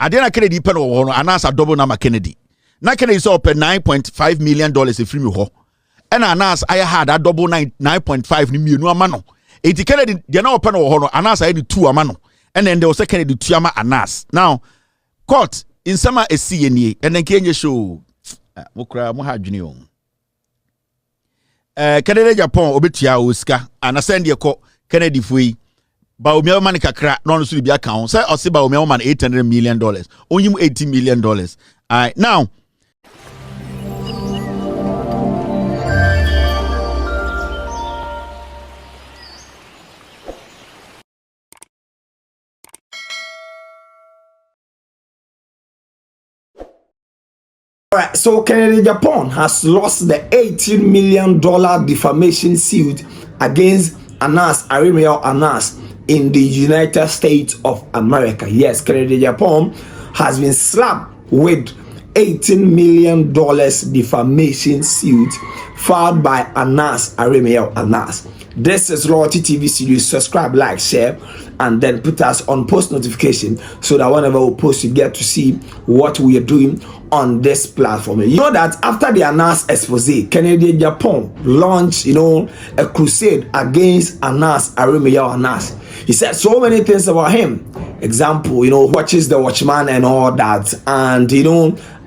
Adena Kennedy pen or announce a double number Kennedy. Na Kennedy saw up $9.5 million if you ho. And announce I had a double 9.5 million mano. It Kennedy, they are now pen or announce I had 2 amano. And then there was a Kennedy Tuyama announce. Now, court in summer a CNA and then Kenya show Mukra Moha Junior. Kennedy Agyapong obetia Oscar and ascend your court Kennedy Fui. Aremeyaw man kakra no so bi account say o se Aremeyaw man $800 million onyim $80 million. Now all right, so Agyapong has lost the $18 million defamation suit against Aremeyaw in the United States of America. Yes, Agyapong has been slapped with $18 million defamation suit filed by Aremeyaw. This is Royalty TV series. Subscribe, like, share, and then put us on post notification so that whenever we post, you get to see what we are doing on this platform. You know that after the Anas expose, Agyapong launched, a crusade against Aremeyaw. He said so many things about him. Example, watches the watchman and all that. And,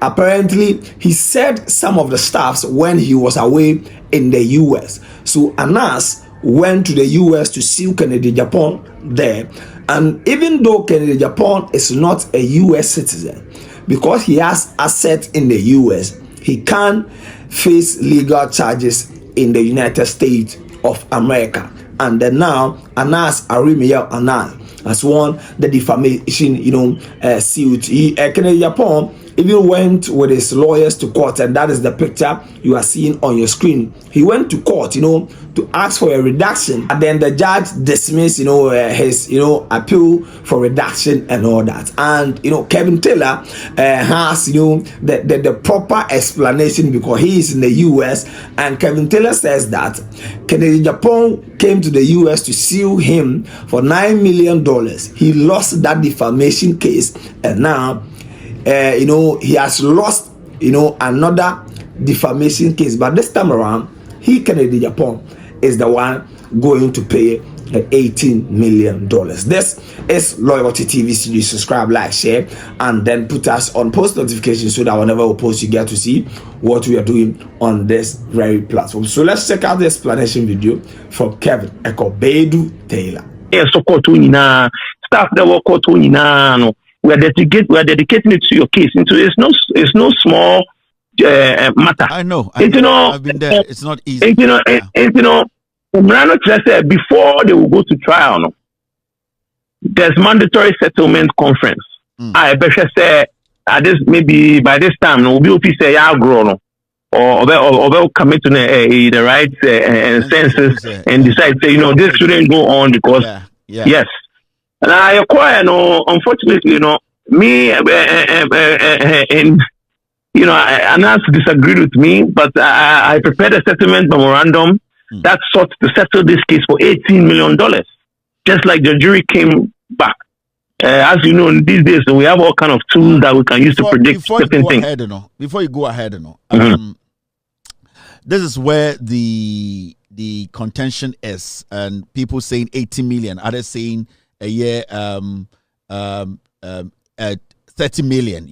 apparently he said some of the stuffs when he was away in the US. So Anas went to the US to sue Agyapong there. And even though Agyapong is not a US citizen, because he has assets in the US, he can face legal charges in the United States of America. And then now, Aremeyaw has won the defamation, suit. Agyapong even went with his lawyers to court, and that is the picture you are seeing on your screen. He went to court, to ask for a reduction, and then the judge dismissed, his, appeal for reduction and all that. And Kevin Taylor has, the proper explanation because he is in the US, and Kevin Taylor says that Agyapong came to the US to sue him for $9 million. He lost that defamation case, and now he has lost, another defamation case. But this time around, Agyapong is the one going to pay $18 million. This is Loyalty TV series. Subscribe, like, share, and then put us on post notifications so that whenever we post, you get to see what we are doing on this very platform. So let's check out the explanation video from Kevin Bedu Taylor. Yes, so staff that work no. We are dedicating it to your case. It's no small matter. I know. I've been there. It's not easy. Before they will go to trial, no, there's mandatory settlement conference. I bet say this maybe by this time no will be say ya grow no or they'll commit to the right census and decide say this shouldn't go on because yes. And I acquire unfortunately, me and Anas disagreed with me, but I prepared a settlement memorandum that sought to settle this case for $18 million. Just like the jury came back. As you know, these days we have all kind of tools that we can use to predict certain things. Before you go ahead, this is where the contention is, and people saying 80 million, others saying a year 30 million,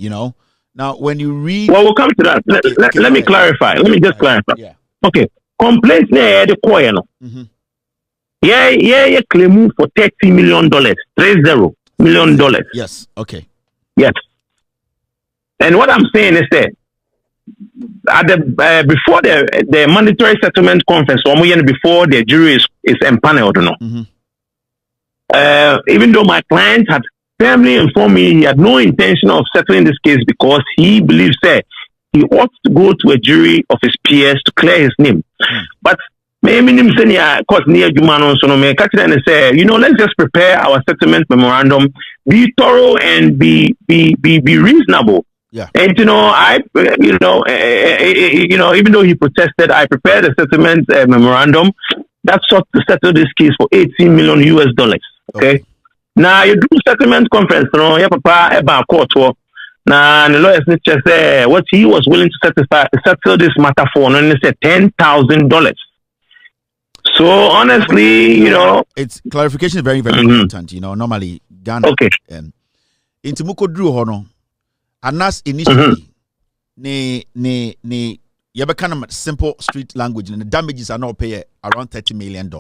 Now when you read, well, we'll come to that. Let me clarify. Let me just clarify. Yeah. Okay. Complaints the coin. Yeah, claim for $30 million. $30 million. Yes. Okay. Yes. And what I'm saying is that at the before the mandatory settlement conference, or before the jury is empaneled, even though my client had firmly informed me he had no intention of settling this case because he believes that he ought to go to a jury of his peers to clear his name. But maybe let's just prepare our settlement memorandum, be thorough and be reasonable. Yeah. And even though he protested, I prepared a settlement memorandum that sought to settle this case for $18 million. Okay. Now you do settlement conference, no, your papa about court work. Now the lawyer just said what he was willing to settle this matter for, and he said $10,000. So honestly, you know, it's clarification is very, very important. You know, normally Ghana. Okay. Into Muko Drew Hono, and that's initially ne you have kind of simple street language, and the damages are not paid around $30 million.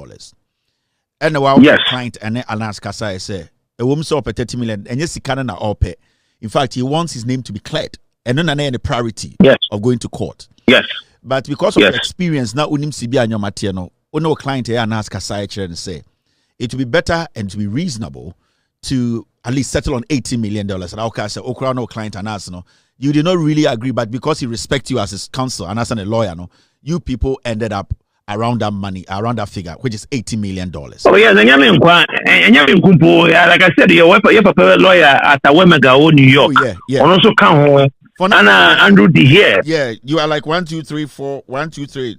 And the yes. client and Anas Kasa say a woman saw $30 million, and yes, he can't all pay. In fact, he wants his name to be cleared, and then any priority of going to court. Yes. But because of the experience, now unim sibi anyo matiano, uno client here Anas Kasa and say it would be better and to be reasonable to at least settle on $80 million. And I'll say, Okra no client and us, no, you did not really agree, but because he respects you as his counsel and as a lawyer, no, you people ended up around that money, around that figure, which is $80 million. Oh yes, and like I said, your papa lawyer at Aremeyaw, New York. Oh, yeah. And also come home. And Andrew D here. Yeah, you are like 1, 2, 3, 4, 1, 2, 3.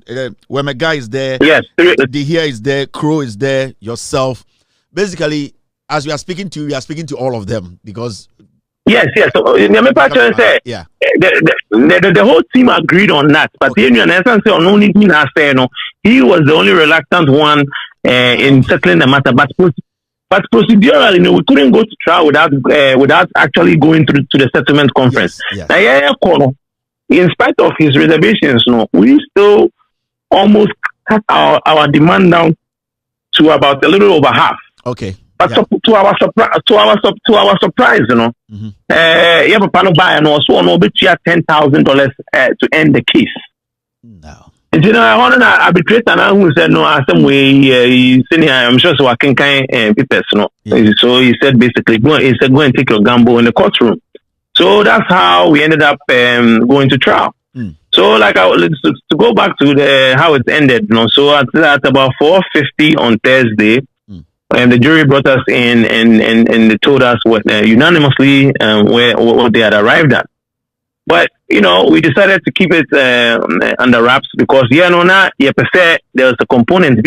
Aremeyaw is there. Yes. D here is there. Crow is there. Yourself. Basically, as we are speaking to you, we are speaking to all of them because. Yes. So the whole team agreed on that, but he was the only reluctant one in settling the matter. But procedurally, we couldn't go to trial without actually going through to the settlement conference. Yes. In spite of his reservations, we still almost cut our demand down to about a little over half. Okay. But to our surprise, you have a panel buy and also on over $10,000 to end the case. No. And you know, I want to arbitrate and who said no, some way I'm sure so I can kind people, no. So he said basically go and take your gamble in the courtroom. So that's how we ended up going to trial. So like to go back to how it ended, so at about 4:50 on Thursday. And the jury brought us in and they told us what unanimously what they had arrived at. But we decided to keep it under wraps because there was a component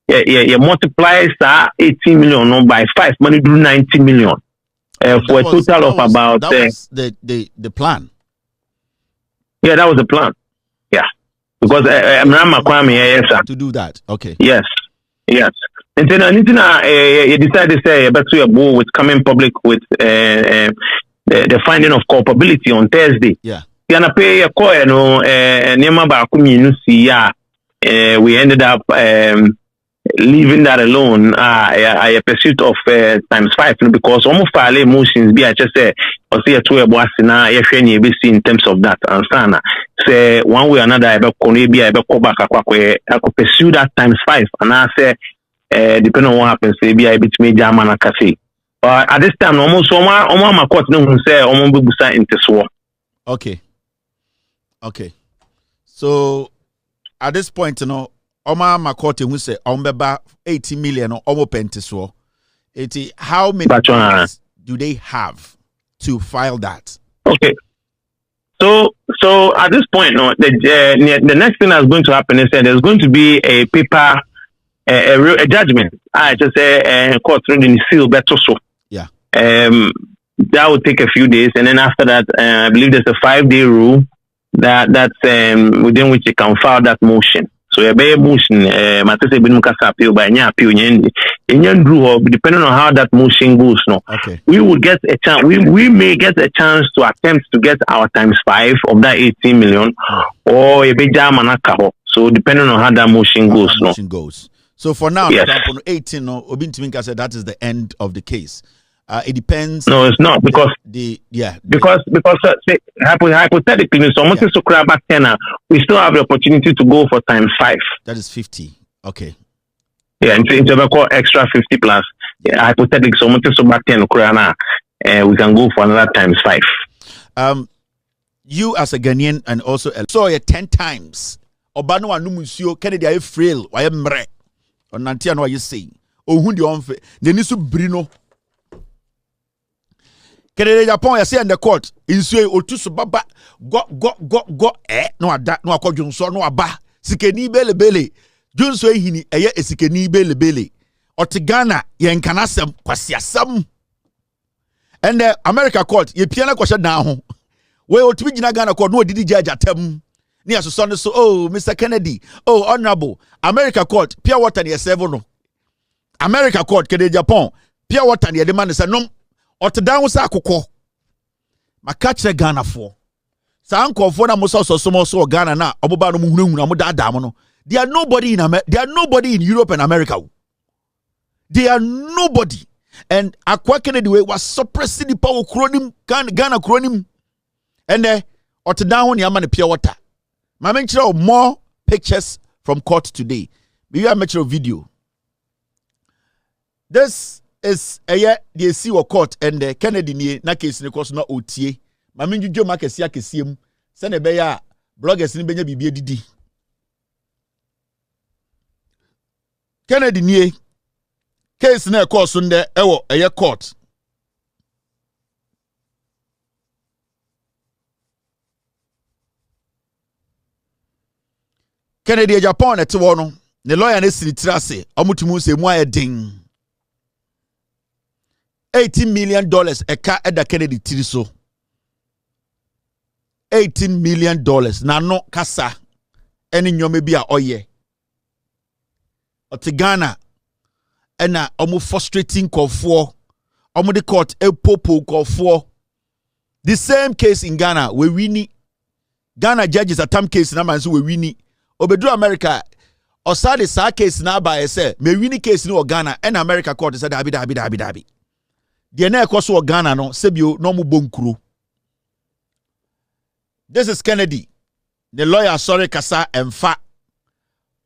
you multiply 18 million by 5 money do 90 million for a total of about that was the plan. Yeah, that was the plan. Yeah, because to do that. Okay. Yes. And then you decided to say back to your board with coming public with the finding of culpability on Thursday. Yeah. You pay a coin, we ended up leaving that alone. A pursuit of ×5 because almost file motions be I just say or see a two in terms of that and sana say one way or another I pursue that ×5 and I say depending on what happens, maybe I between German and Cafe. But at this time, almost my court no say almost be into swore. Okay. So at this point, my court who say beba 80 million or almost pentiswo. How many days do they have to file that? Okay. So at this point, the next thing that's going to happen is that there's going to be a paper. A judgment. I just say court reading seal better so. Yeah. That would take a few days, and then after that, I believe there's a 5-day rule that's within which you can file that motion. So a bare motion, appeal by appeal, depending on how that motion goes. Okay. We will get a chance. We may get a chance to attempt to get our ×5 of that 18 million, or a big jam and alcohol. So depending on how that motion goes. So for now, yes. 18, Obintiminka said that is the end of the case. It depends. No, it's not because hypothetically, so much to grab back 10, we still have the opportunity to go for ×5. That is 50. Okay. Yeah, and it's ever called extra 50 plus. Yeah, hypothetically, so much to back 10, we can go for another ×5. You as a Ghanaian and also saw it 10 times. Obano anumusio Kennedy are frail. Why mre? On Nantia no you say. Oh, who the onfe? They need to brino. Kennedy Agyapong say in the court. Insue otusu baba go no ada no akodwonso no aba sikeni bele. Junso hini eye esikeni bele. Otigana yen kanasem kwasiasam. And the America court ye piana kwasha down. We otumi gina Ghana court no didi judge atem. Ni aso so oh Mr. Kennedy, oh honorable America court pure water ne serve no. America court kede Japan pure water ne demand say no otedan sa akokɔ. Maka kyerɛ Ghana fo. Sa ankɔfo na mo so Ghana na oboba no muhunahuna mo da mo no. They are nobody in Europe and America. They are nobody. And Akwa Kennedy was suppressing the power chronim Ghana chronim. And otedan ni ama ne pure water. Ma menkyerɛ more pictures from court today. Maybe I mention a video. This is a year they see what court and Kennedy ni na case ni cause na otie. Ma menjujo ma kesi akesiem. Se ne be ya bloggers ni benya bibie didi. Kennedy ni case na cause nde ewo eye court. Kennedy Agyapong ete wo no ne lawyer na siri trase omutumu se mu ayedin $18 million eka eda Kennedy tiri so $18 million na no kasa eni nyome bi a oye Otigana ena omu frustrating kofo omu the court epopo kofo. The same case in Ghana we wini Ghana judges atam case na man so we wini Obedru America osade sa case na ba ese me wini case ni o Ghana and America court said dabi. The na ekoso o Ghana no sebio no mu bonkuro. This is Kennedy. The lawyer sorry kasa emfa.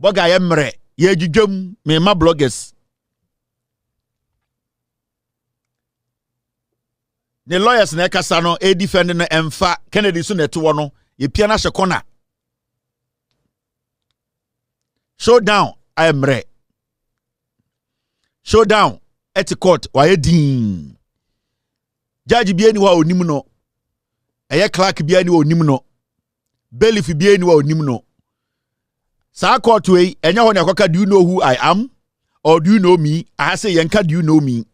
Boga yemre ye jujum me ma bloggers. The lawyers na kasa no e defend no emfa Kennedy so neto no ye pia na hye Showdown Emre. Showdown at court waye din. Judge bi ani wa onim no. Eye clerk bi ani wa onim no. Bailiff bi ani wa onim no. Sa court we enya ho ne akoka do you know who I am or do you know me? I say yenka do you know me?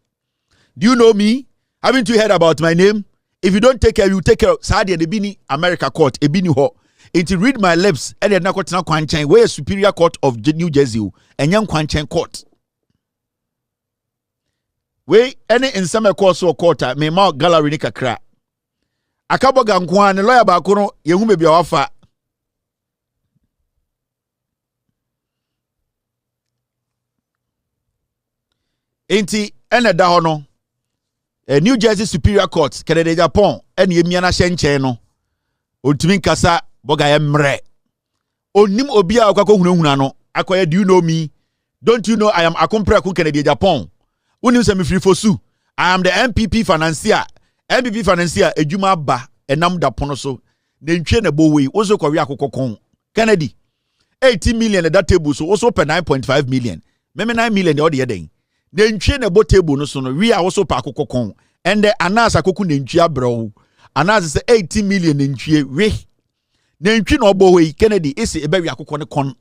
Do you know me? Haven't you heard about my name? If you don't take care, you take care. Sa de bi ni America court e bi ni ho. Into read my lips and then nakotena kwanchen where Superior Court of New Jersey and young kwanchen court. We any in some course or quarter me ma gallery ni kakra. Akaboga nkwa ne lawyer ba ko no yehu me bia wafa. Enti ene da ho no New Jersey Superior Court Kennedy Agyapong ene yemia na hyenchen no ontumi nkasa boga emre onim obi a akwa hunahuna no akoya do you know me? Don't you know I am Akompre Akun Kennedy Agyapong? Unim se me free fosu. I am the MPP financier ejuma ba enam da pono so ne ntwe na bowe ozo kwa wi akokokon Kennedy 18 million at that table so also per 9.5 million meme 9 million the other den ne ntwe na bo table no so no wi a also pa akokokon and the anas akoku ne ntwe abro anas say 18 million ne ntwe we ne ntwe na obo we Kennedy ese ebe wi akokon ne kon